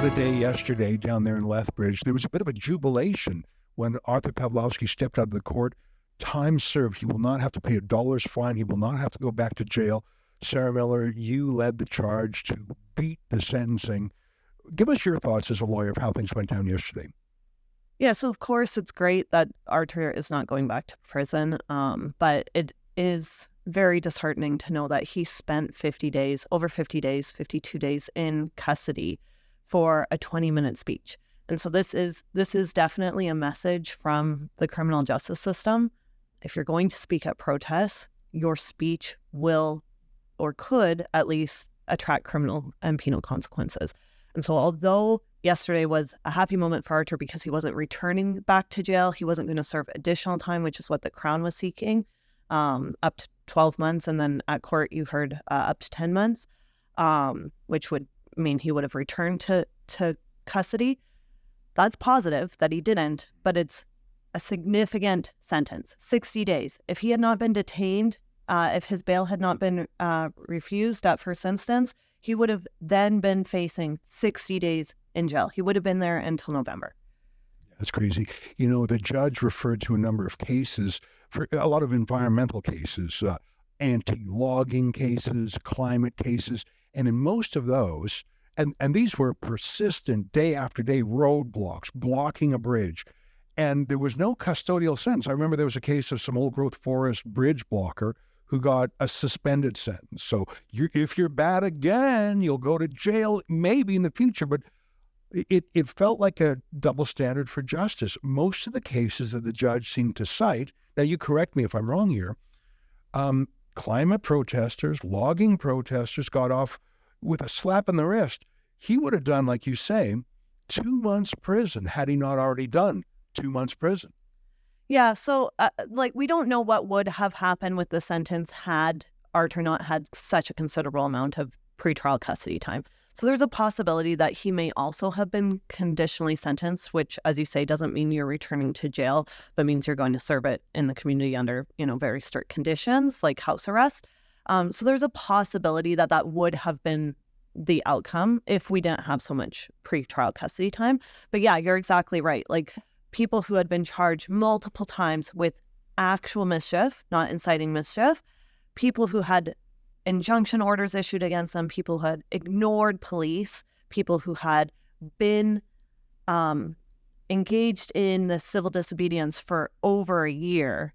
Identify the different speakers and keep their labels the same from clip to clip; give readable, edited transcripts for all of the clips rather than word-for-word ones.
Speaker 1: What a day yesterday down there in Lethbridge. There was a bit of a jubilation when Artur Pawlowski stepped out of the court. Time served. He will not have to pay $1 fine. He will not have to go back to jail. Sarah Miller, you led the charge to beat the sentencing. Give us your thoughts as a lawyer of how things went down yesterday.
Speaker 2: Yeah, so of course it's great that Artur is not going back to prison, but it is very disheartening to know that he spent over 50 days, 52 days in custody for a 20-minute speech. And so this is definitely a message from the criminal justice system. If you're going to speak at protests, your speech will or could at least attract criminal and penal consequences. And so although yesterday was a happy moment for Artur because he wasn't returning back to jail, he wasn't going to serve additional time, which is what the Crown was seeking, up to 12 months. And then at court, you heard up to 10 months, which would mean he would have returned to custody. That's positive that he didn't, but it's a significant sentence, 60 days. If he had not been detained, if his bail had not been refused at first instance, he would have then been facing 60 days in jail. He would have been there until November.
Speaker 1: That's crazy. You know, the judge referred to a number of cases, for a lot of environmental cases, anti-logging cases, climate cases, and in most of those, and these were persistent day after day roadblocks, blocking a bridge, and there was no custodial sentence. I remember there was a case of some old-growth forest bridge blocker who got a suspended sentence. So if you're bad again, you'll go to jail maybe in the future, but it felt like a double standard for justice. Most of the cases that the judge seemed to cite, now you correct me if I'm wrong here, climate protesters, logging protesters got off with a slap in the wrist. He would have done, like you say, 2 months prison had he not already done 2 months prison.
Speaker 2: Yeah, so we don't know what would have happened with the sentence had Artur not had such a considerable amount of pretrial custody time. So there's a possibility that he may also have been conditionally sentenced, which, as you say, doesn't mean you're returning to jail, but means you're going to serve it in the community under, very strict conditions like house arrest. So there's a possibility that would have been the outcome if we didn't have so much pretrial custody time. But yeah, you're exactly right. Like, people who had been charged multiple times with actual mischief, not inciting mischief, people who had injunction orders issued against them, people who had ignored police, people who had been engaged in the civil disobedience for over a year,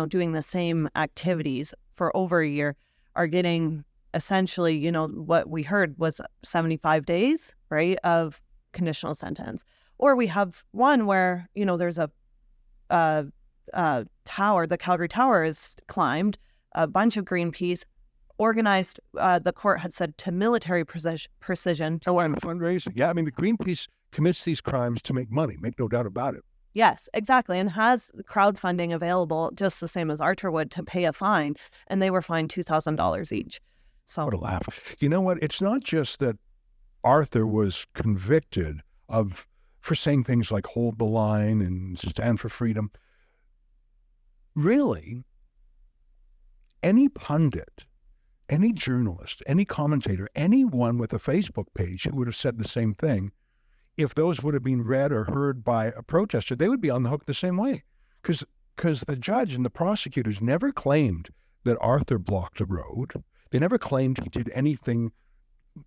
Speaker 2: doing the same activities for over a year, are getting essentially, what we heard was 75 days, right, of conditional sentence. Or we have one where, there's a tower, the Calgary Tower is climbed, a bunch of Greenpeace, organized, the court had said, to military precision.
Speaker 1: Oh, and fundraising. Yeah, I mean, the Greenpeace commits these crimes to make money, make no doubt about it.
Speaker 2: Yes, exactly, and has crowdfunding available just the same as Artur would to pay a fine, and they were fined $2,000 each. So
Speaker 1: what a laugh. You know what? It's not just that Artur was convicted for saying things like hold the line and stand for freedom. Really, any pundit, any journalist, any commentator, anyone with a Facebook page who would have said the same thing, if those would have been read or heard by a protester, they would be on the hook the same way. Because the judge and the prosecutors never claimed that Artur blocked a road. They never claimed he did anything.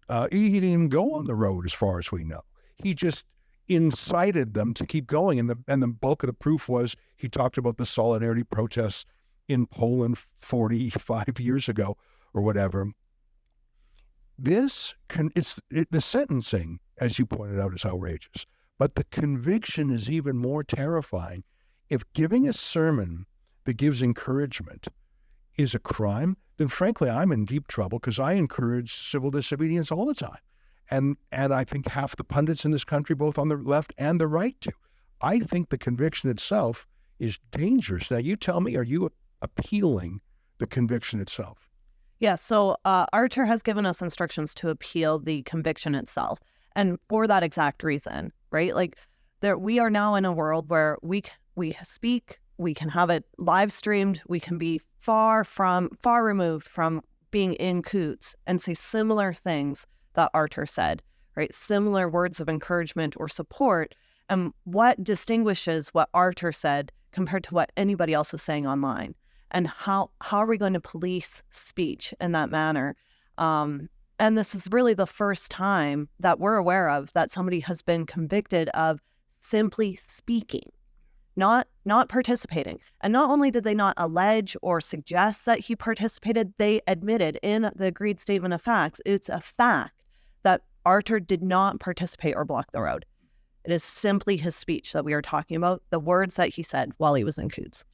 Speaker 1: He didn't even go on the road as far as we know. He just incited them to keep going. And the bulk of the proof was he talked about the solidarity protests in Poland 45 years ago or whatever. The sentencing, as you pointed out, is outrageous. But the conviction is even more terrifying. If giving a sermon that gives encouragement is a crime, then frankly, I'm in deep trouble because I encourage civil disobedience all the time. And I think half the pundits in this country, both on the left and the right, do. I think the conviction itself is dangerous. Now, you tell me, are you appealing the conviction itself?
Speaker 2: Yeah, so Artur has given us instructions to appeal the conviction itself. And for that exact reason, right? Like, we are now in a world where we speak, we can have it live streamed, we can be far removed from being in coots and say similar things that Artur said, right? Similar words of encouragement or support. And what distinguishes what Artur said compared to what anybody else is saying online? And how are we going to police speech in that manner? And this is really the first time that we're aware of that somebody has been convicted of simply speaking, not participating. And not only did they not allege or suggest that he participated, they admitted in the agreed statement of facts, it's a fact that Artur did not participate or block the road. It is simply his speech that we are talking about, the words that he said while he was in Coutts.